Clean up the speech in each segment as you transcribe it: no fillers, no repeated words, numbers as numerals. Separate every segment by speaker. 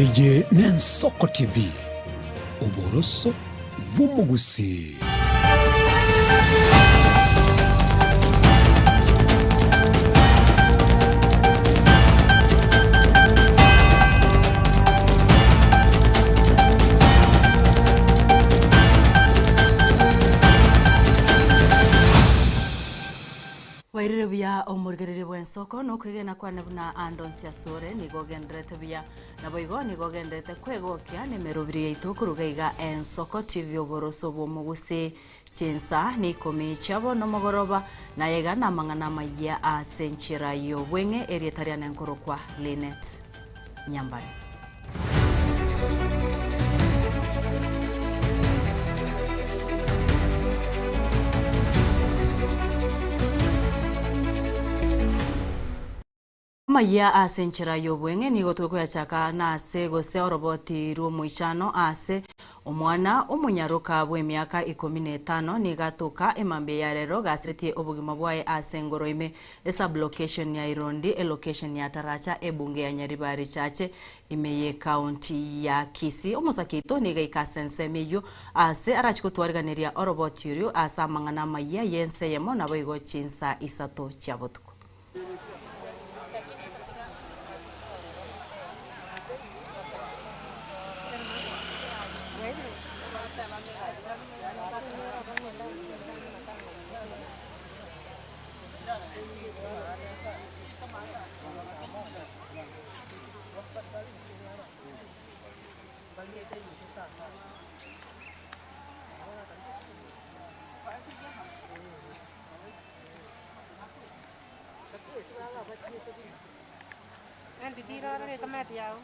Speaker 1: Eye n'Ensoko TV oboroso bw'umugusi.
Speaker 2: Wairire bya omurgerere bw'ensoko n'okwegena kwane buna Andonsi Asore nigogendrete bya naboigo nigogendrete kwegokia nimero 2 yaitu kurugaiga Ensoko TV oboroso bw'omugusi chinsa nikumi chabo nomogoroba nayega namangana maya a senchira yo bwenge erietaria nenkorokwa Linet Nyambare. Maya asenchira yobwenge nigo twekwe chaka na ase gose oroboti ruo muichano ase omwana omunyaruka bw'emyaka 15 nigatuka emambe ya rero gasretie obugima bwae ase ngoroime esa location ya Irondi location ya Taracha ebunge ya Nyaribari chache imeye county ya Kisii omusakito niga ikasense meyo ase arachikotwariganiria oroboti ru asa mangana maya yense yemo nabo igo chinsa isato chabotuko.
Speaker 3: Nanti di luar ada kemat ya.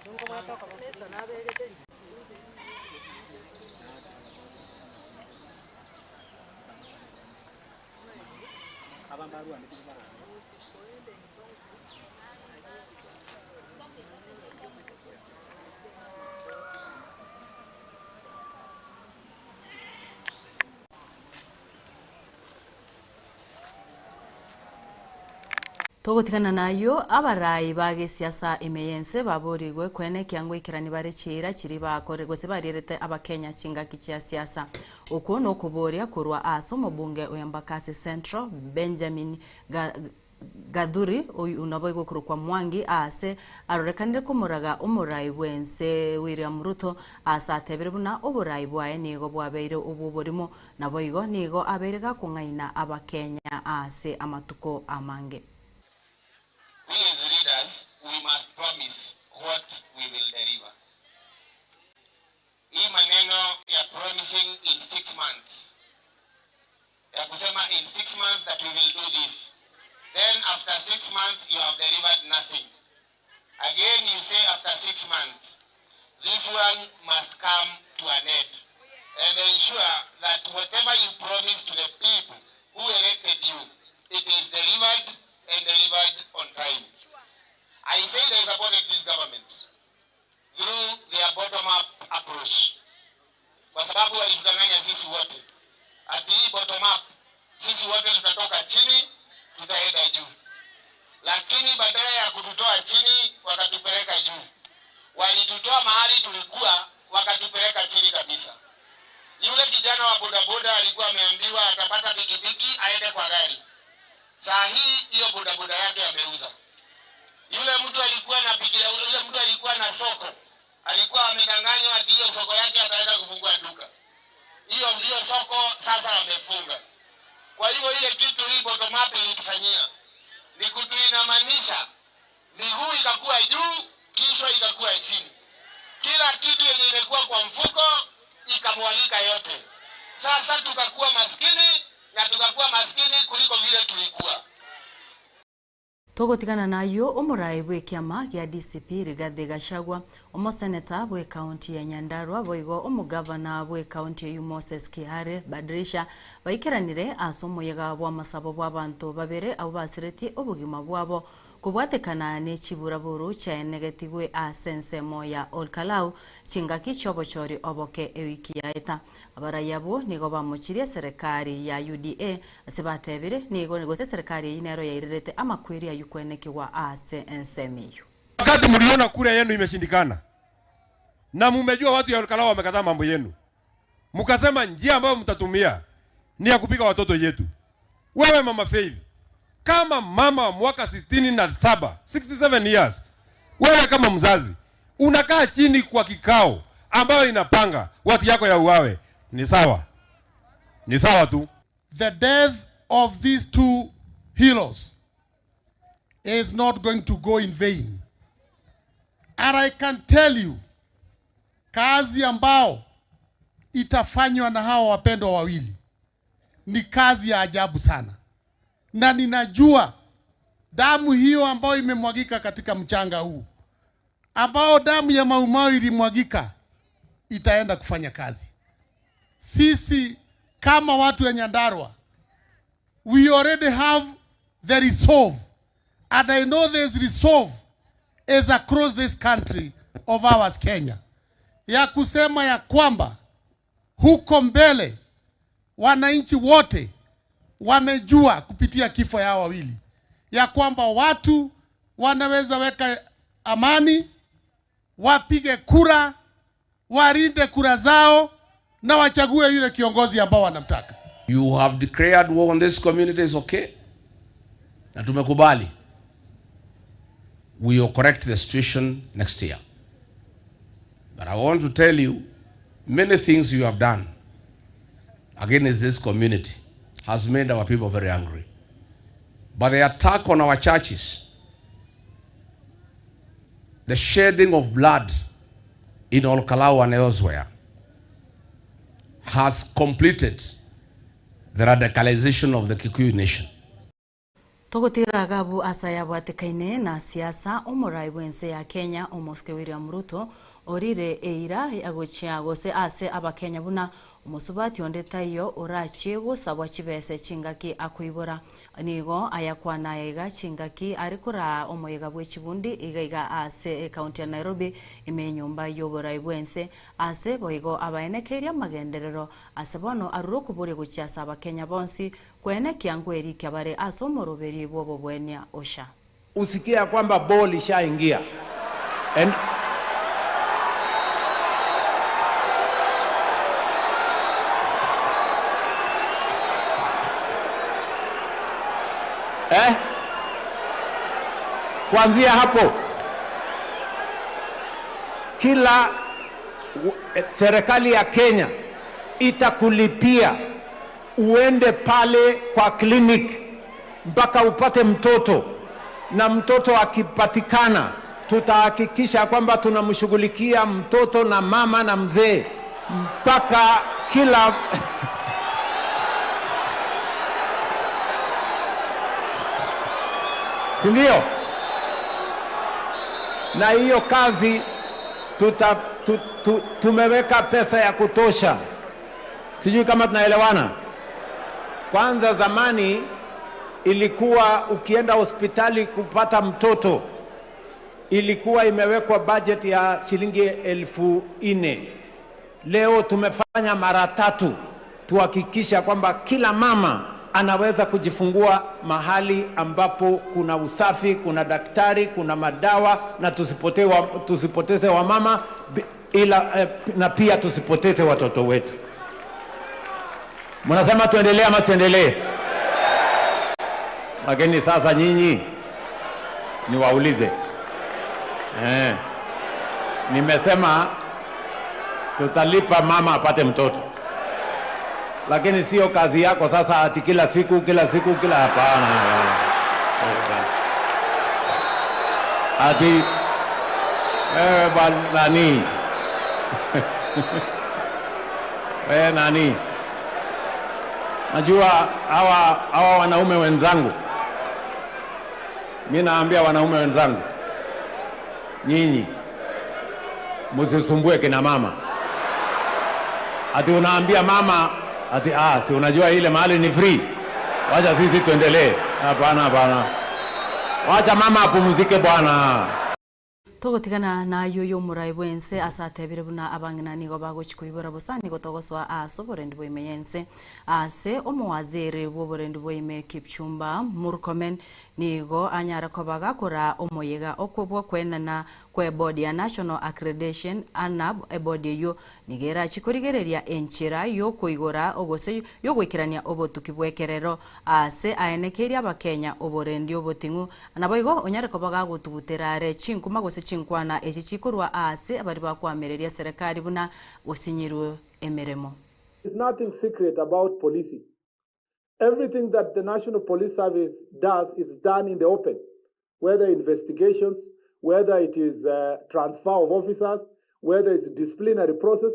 Speaker 3: Tunggu mata kamu. Abang baruan itu baru.
Speaker 2: Togotikana nayo abarai bage siasa emeyense baborigwe kwene kyango ikirani bare chira chiri bakoregwe se barirete abakenya chingaki chia siasa uko no kuboria kurwa aso mubunge oyambakase Central Benjamin Gadhuri unaboigo kurukwa Mwangi ase arorekanire kumuraga umurai wense William Ruto asa atebere buna oburai bwae nigo bwabeire ububorimo naboigo nigo aberega kungaina abakenya ase amatuko amange.
Speaker 4: We as leaders, we must promise what we will deliver. Hii maneno ya promising in 6 months. Ya kusema in 6 months that we will do this. Then after 6 months you have delivered nothing. Again you say after 6 months. This one must come to an end. And ensure that whatever you promise to the people who elected you, it is delivered and delivered on time. I say they supported this government through their bottom-up approach. Kwa sababu walifudanganya sisi wote. Ati bottom-up, sisi wote tutatoka chini, tutaenda juu. Lakini badala ya kututoa chini, wakatupeleka juu. Walitutoa mahali tulikuwa, wakatupeleka chini kabisa. Yule kijana wa bodaboda alikuwa ameambiwa atapata pikipiki aende kwa gari. Saa hii hiyo bodaboda yake ameuza. Yule mtu alikuwa na soko. Alikuwa amedanganywa ati hiyo soko yake ataenda kufungua duka. Hiyo ndio soko sasa amefunga. Kwa hivyo ile kitu hii bottom up ilitufanyia ni kutuinamanisha miguu ikakuwa juu, kichwa ikakuwa chini. Kila kitu yenye imekuwa kwa mfuko ikamwagika yote. Sasa tukakuwa maskini na tukakuwa maskini kuliko vile tulikuwa.
Speaker 2: Togotikana nayo omurai bwe kiama gya DCP Rigathi Gachagua omoseneta bwe county ya Nyandarua boigo omugavana bwe county ya Moses Kiare Badrisha baikeranire asomo yega bwa masabo bw'abantu babere abo basireti obugima bwabo kubwatekana ne chiburaburu cha negatigwe asensemo ya Olkalau chingaki chobochori oboke ewiki yaeta abarayabo nigo bamuchirie serikali ya UDA sebatebire nigo negose serikali inero yairerete amakwiri ayukwenekiwa asensemiyo.
Speaker 5: Wakati mliona kura yenu imeshindikana na mmejua watu ya Olkalau wamekataa mambo yenu, mkasema njia ambayo mtatumia ni ya kupiga watoto yetu. Wewe Mama Faith, kama mama wa mwaka 67 years, wewe kama mzazi unakaa chini kwa kikao ambayo inapanga watu yako ya uawe, ni sawa? Ni sawa tu.
Speaker 6: The death of these two heroes is not going to go in vain. And I can tell you, kazi ambao itafanywa na hawa wapendwa wawili ni kazi ya ajabu sana. Na ninajua damu hiyo ambayo imemwagika katika mchanga huu, ambao damu ya Mau Mau ilimwagika, itaenda kufanya kazi. Sisi kama watu ya Nyandarua, we already have the resolve, and I know this resolve is across this country of ours Kenya, ya kusema ya kwamba huko mbele wananchi wote wamejua kupitia kifo ya wawili ya kwamba watu wanaweza weka amani, wapige kura, warinde kura zao na wachague yule kiongozi ambao wanamtaka.
Speaker 7: You have declared war on this community is okay. Na tumekubali. We will correct the situation next year. But I want to tell you, many things you have done against this community has made our people very angry. But the attack on our churches, the shedding of blood in Olkalau and elsewhere, has completed the radicalization of the Kikuyu nation.
Speaker 2: Togotira gabu asaya bwatekaine na siasa umurai bwense ya Kenya Omoske William Ruto orire eira agochia gose ase abakenya buna umusubati ondeta iyo orachiego sabwa chibese chingaki akuibora nigo ayakwana yega chingaki arikura omoyega bwechibundi igaiga ase county ya Nairobi imenyumba yoborai bwense ase boigo abaenekeria magenderero ase bono aruro kuburi guchia saba Kenya bonsi kwene kiangweri kyabare asomoroberi bobo bwenya osha
Speaker 8: usikia kwamba ball ishaingia kuanzia hapo kila serikali ya Kenya itakulipia uende pale kwa clinic mpaka upate mtoto, na mtoto akipatikana tutahakikisha kwamba tunamshughulikia mtoto na mama na mzee mpaka kila ndio. Na hiyo kazi tumeweka pesa ya kutosha. Sijui kama tunaelewana. Kwanza zamani ilikuwa ukienda hospitali kupata mtoto ilikuwa imewekwa budget ya shilingi 4,000. Leo tumefanya mara 3 tuhakikisha kwamba kila mama anaweza kujifungua mahali ambapo kuna usafi, kuna daktari, kuna madawa, na tusipoteze wamama na pia tusipoteze watoto wetu. Mnasema tuendelee ama tuendelee? Lakini sasa nyinyi niwaulize. Nimesema tutalipa mama apate mtoto. Lakini sio kazi yako sasa ati kila siku hapana. Ati nani? Nani? Najua hawa wanaume wenzangu. Mimi naambia wanaume wenzangu, nyinyi msisumbue kina mama. Ati unaambia mama ati si unajua ile mahali ni free, wacha sisi tuendelee. Hapana. Wacha mama apumzike bwana.
Speaker 2: Togotigana na yoyo murai bwense asatebire buna abangina nigo bagochikuibura busani gotogoswa aso borendi bwemeyense ase omwazere borendi bweme Kipchumba Murkomen nigo anyara kobaga kora omoyega okobwo kwenana kwe body ya National Accreditation ANAB ebody yo nigera chikorigereria enchera yo kuigora ogose yo gwikirania obotuki bwekerero ase aenekeria abakenya oborendi obotingu anaboigo onyare kobaga gutuguterare chinkuma gose chinkwana echi chikorwa ase abari bakwamereria serikali buna osinyirwe emeremo.
Speaker 9: There's nothing secret about policing. Everything that the National Police Service does is done in the open, whether investigations, whether it is transfer of officers, whether it's disciplinary process.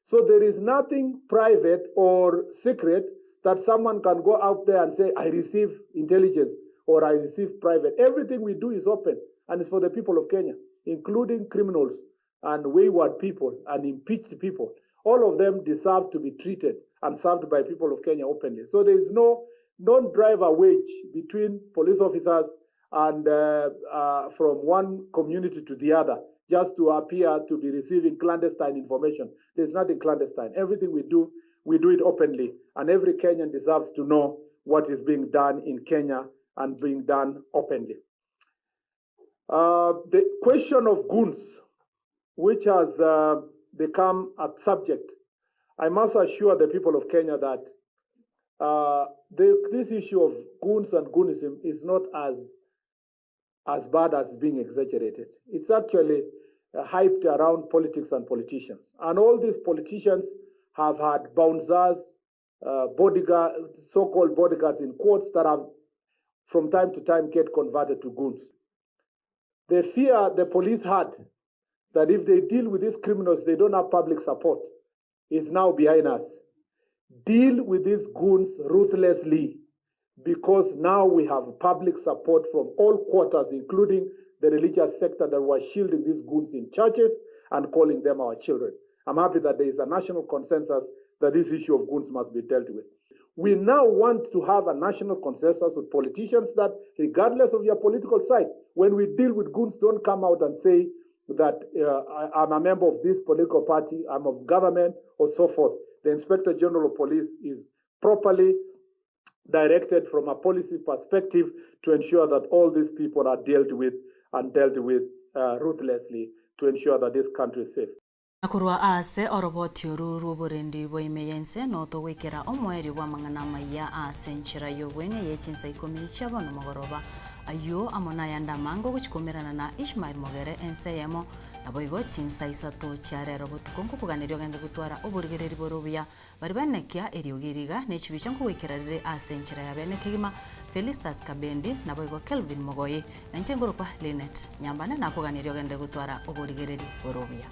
Speaker 9: So there is nothing private or secret that someone can go out there and say, I receive intelligence or I receive private. Everything we do is open and it's for the people of Kenya, including criminals and wayward people and impeached people. All of them deserve to be treated and served by people of Kenya openly. So there is no, don't drive a wedge between police officers and from one community to the other just to appear to be receiving clandestine information. There's nothing clandestine. Everything we do it openly, and every Kenyan deserves to know what is being done in Kenya and being done openly. The question of goons, which has become a subject, I must assure the people of Kenya that this issue of goons and goonism is not as bad as being exaggerated. It's actually hyped around politics and politicians. And all these politicians have had bouncers, bodyguards, so-called bodyguards in quotes, that have from time to time get converted to goons. The fear the police had that if they deal with these criminals, they don't have public support, is now behind us. Deal with these goons ruthlessly, because now we have public support from all quarters, including the religious sector that was shielding these goons in churches and calling them our children. I'm happy that there is a national consensus that this issue of goons must be dealt with. We now want to have a national consensus with politicians that, regardless of your political side, when we deal with goons, don't come out and say that I'm a member of this political party, I'm of government, or so forth. The Inspector General of Police is properly directed from a policy perspective to ensure that all these people are dealt with and dealt with ruthlessly to ensure that this country is safe.
Speaker 2: Akurwa ase oroboti oruru borendi boimeyense no to wekera omweri wa mangana maya ase nchira yobwenge yechinsa ikomicha bono magoroba ayo amona yanda mango guchikomerana na Ishmael Mogere enseyemo naboigo chinsa isato chare roboti konko kuganirio gende gutwara oburigereri borobya bari banekia eriogiriga nechibicha nko wekerarire ase nchira yabene kigima Felistas Kabendi naboigo Kelvin Mogoye na nchengoro kwa Linet nyambane na kuganirio gende gutwara oburigereri borobya.